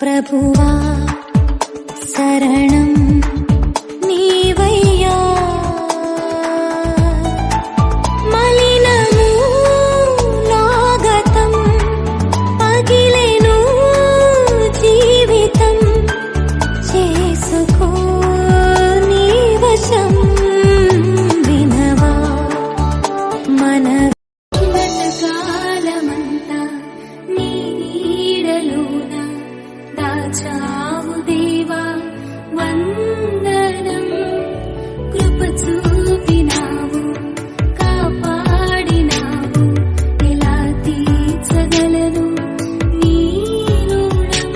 ప్రభువా శరణం నీవయ్యా మలినము నాగతం పగిలెను జీవితం చేసుకో నీ వశం వినవా మన కాలమంతా నీ నీడలోన దాచావు దేవా వందనం కృప చూపినావు కాపాడినావు ఎలా తీర్చగలను నీ రుణం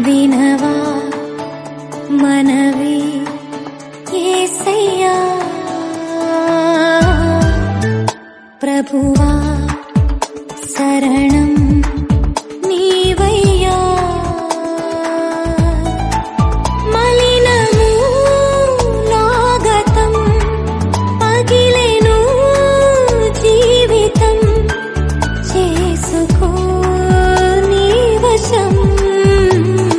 వినవా మనవి యేసయ్యా ప్రభువా శరణం నీవయ్యా మలినము నాగతం పగిలెను జీవితం చేసుకో నీ వశం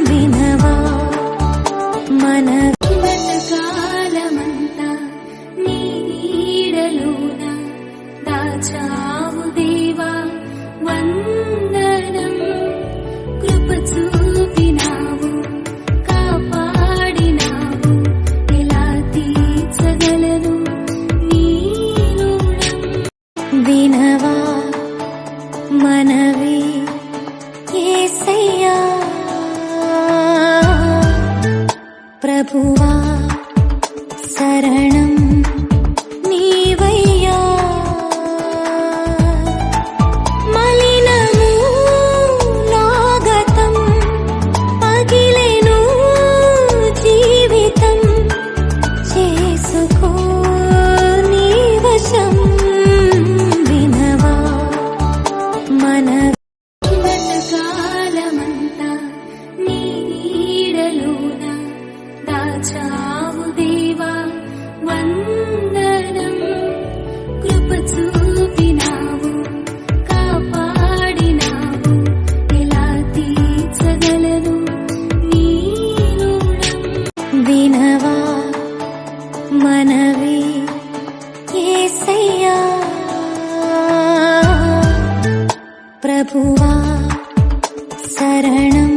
వినవా మన కాలమంతా నీ నీడలోన దాచావు దేవా వందనం కృప చూపినావు కాపాడినావు ఎలా తీర్చగలను నీ రుణం వినవా మనవి యేసయ్యా ప్రభువా శరణం నీవయ్యా మలినము నాగతం పగిలెను జీవితం చేసుకో నీ వశం వినవా మన కాలమంతా నీ నీడలోన దాచావు దేవా వందనం కృప చూపినావు కాపాడినావు ఎలా తీర్చగలను నీ రుణం వినవా మనవి యేసయ్యా ప్రభువా శరణం